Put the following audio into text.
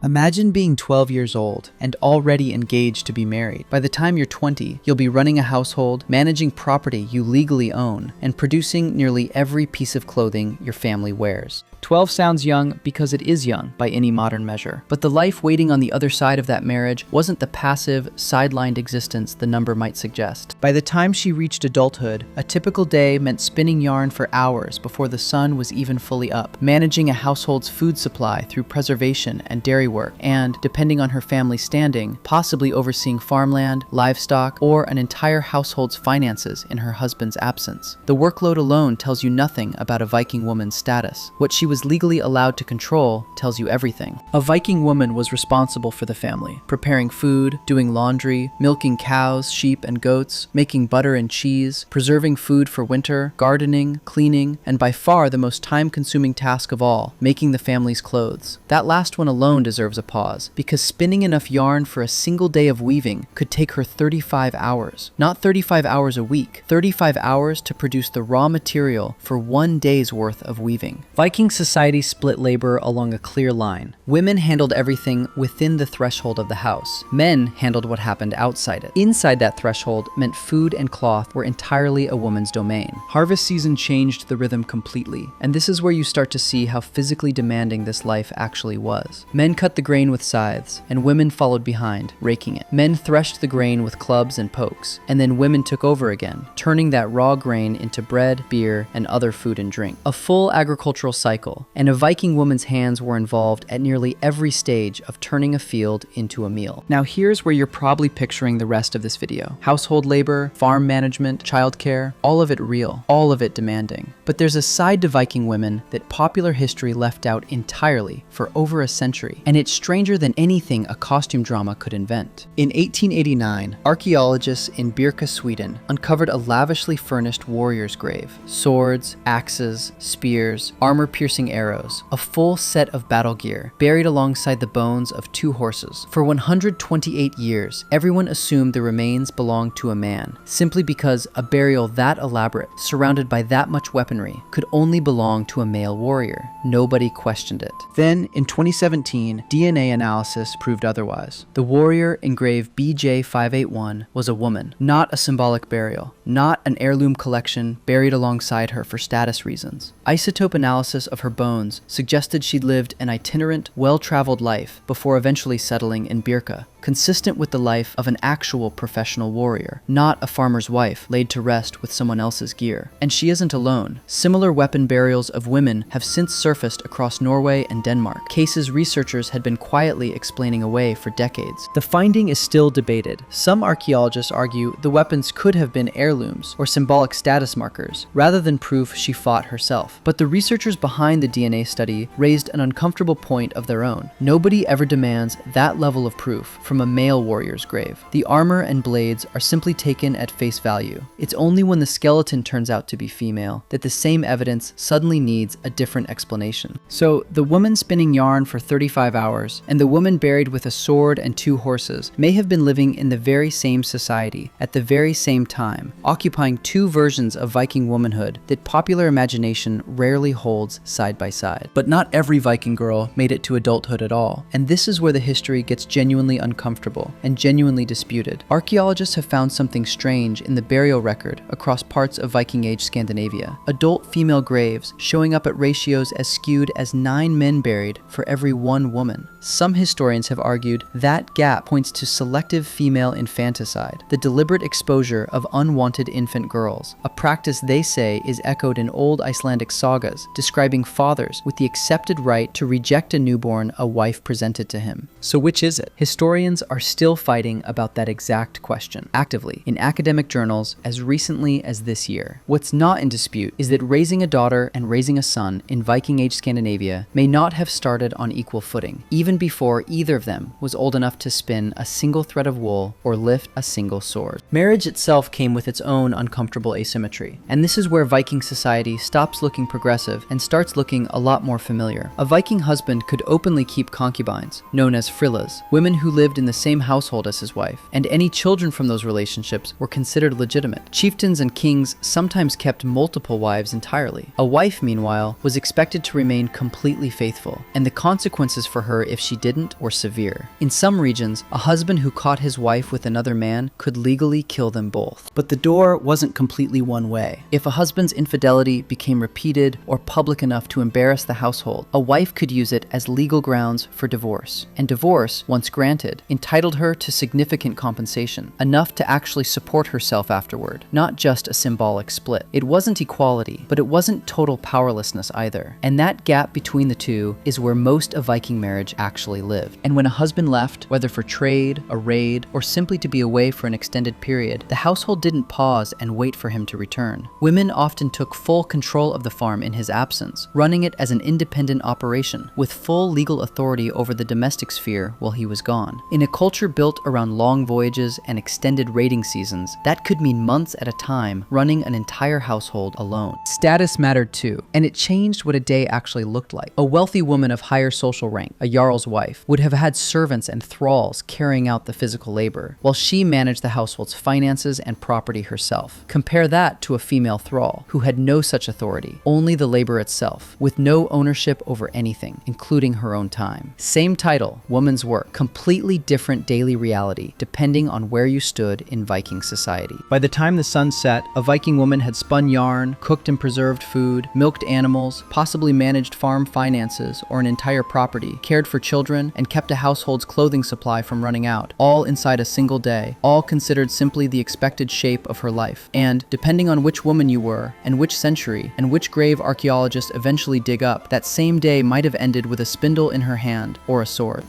Imagine being 12 years old and already engaged to be married. By the time you're 20, you'll be running a household, managing property you legally own, and producing nearly every piece of clothing your family wears. 12 sounds young because it is young by any modern measure. But the life waiting on the other side of that marriage wasn't the passive, sidelined existence the number might suggest. By the time she reached adulthood, a typical day meant spinning yarn for hours before the sun was even fully up, managing a household's food supply through preservation and dairy work, and, depending on her family's standing, possibly overseeing farmland, livestock, or an entire household's finances in her husband's absence. The workload alone tells you nothing about a Viking woman's status. What she was legally allowed to control tells you everything. A Viking woman was responsible for the family, preparing food, doing laundry, milking cows, sheep, and goats, making butter and cheese, preserving food for winter, gardening, cleaning, and by far the most time-consuming task of all, making the family's clothes. That last one alone deserves a pause, because spinning enough yarn for a single day of weaving could take her 35 hours. Not 35 hours a week, 35 hours to produce the raw material for one day's worth of weaving. Viking society split labor along a clear line. Women handled everything within the threshold of the house. Men handled what happened outside it. Inside that threshold meant food and cloth were entirely a woman's domain. Harvest season changed the rhythm completely, and this is where you start to see how physically demanding this life actually was. Men cut the grain with scythes, and women followed behind, raking it. Men threshed the grain with clubs and pokes, and then women took over again, turning that raw grain into bread, beer, and other food and drink. A full agricultural cycle, and a Viking woman's hands were involved at nearly every stage of turning a field into a meal. Now here's where you're probably picturing the rest of this video. Household labor, farm management, childcare, all of it real, all of it demanding. But there's a side to Viking women that popular history left out entirely for over a century, and it's stranger than anything a costume drama could invent. In 1889, archaeologists in Birka, Sweden, uncovered a lavishly furnished warrior's grave. Swords, axes, spears, armor-piercing arrows, a full set of battle gear, buried alongside the bones of 2 horses. For 128 years, everyone assumed the remains belonged to a man, simply because a burial that elaborate, surrounded by that much weaponry, could only belong to a male warrior. Nobody questioned it. Then, in 2017, DNA analysis proved otherwise. The warrior engraved BJ581 was a woman, not a symbolic burial, not an heirloom collection buried alongside her for status reasons. Isotope analysis of her bones suggested she'd lived an itinerant, well-traveled life before eventually settling in Birka, consistent with the life of an actual professional warrior, not a farmer's wife laid to rest with someone else's gear. And she isn't alone. Similar weapon burials of women have since surfaced across Norway and Denmark, cases researchers had been quietly explaining away for decades. The finding is still debated. Some archaeologists argue the weapons could have been heirlooms or symbolic status markers, rather than proof she fought herself. But the researchers behind the DNA study raised an uncomfortable point of their own. Nobody ever demands that level of proof from a male warrior's grave. The armor and blades are simply taken at face value. It's only when the skeleton turns out to be female that the same evidence suddenly needs a different explanation. So, the woman spinning yarn for 35 hours and the woman buried with a sword and 2 horses may have been living in the very same society at the very same time, occupying 2 versions of Viking womanhood that popular imagination rarely holds side by side. But not every Viking girl made it to adulthood at all, and this is where the history gets genuinely uncomfortable and genuinely disputed. Archaeologists have found something strange in the burial record across parts of Viking Age Scandinavia. Adult female graves showing up at ratios as skewed as 9 men buried for every 1 woman. Some historians have argued that gap points to selective female infanticide, the deliberate exposure of unwanted infant girls, a practice they say is echoed in old Icelandic sagas describing fathers with the accepted right to reject a newborn a wife presented to him. So which is it? Historians are still fighting about that exact question, actively, in academic journals as recently as this year. What's not in dispute is that raising a daughter and raising a son in Viking Age Scandinavia may not have started on equal footing, even before either of them was old enough to spin a single thread of wool or lift a single sword. Marriage itself came with its own uncomfortable asymmetry, and this is where Viking society stops looking progressive and starts looking a lot more familiar. A Viking husband could openly keep concubines, known as frillas, women who lived lived in the same household as his wife, and any children from those relationships were considered legitimate. Chieftains and kings sometimes kept multiple wives entirely. A wife, meanwhile, was expected to remain completely faithful, and the consequences for her if she didn't were severe. In some regions, a husband who caught his wife with another man could legally kill them both. But the door wasn't completely one way. If a husband's infidelity became repeated or public enough to embarrass the household, a wife could use it as legal grounds for divorce. And divorce, once granted, entitled her to significant compensation, enough to actually support herself afterward, not just a symbolic split. It wasn't equality, but it wasn't total powerlessness either. And that gap between the two is where most of Viking marriage actually lived. And when a husband left, whether for trade, a raid, or simply to be away for an extended period, the household didn't pause and wait for him to return. Women often took full control of the farm in his absence, running it as an independent operation, with full legal authority over the domestic sphere while he was gone. In a culture built around long voyages and extended raiding seasons, that could mean months at a time running an entire household alone. Status mattered too, and it changed what a day actually looked like. A wealthy woman of higher social rank, a jarl's wife, would have had servants and thralls carrying out the physical labor, while she managed the household's finances and property herself. Compare that to a female thrall, who had no such authority, only the labor itself, with no ownership over anything, including her own time. Same title, woman's work, completely different daily reality, depending on where you stood in Viking society. By the time the sun set, a Viking woman had spun yarn, cooked and preserved food, milked animals, possibly managed farm finances or an entire property, cared for children, and kept a household's clothing supply from running out, all inside a single day, all considered simply the expected shape of her life. And, depending on which woman you were, and which century, and which grave archaeologists eventually dig up, that same day might have ended with a spindle in her hand or a sword.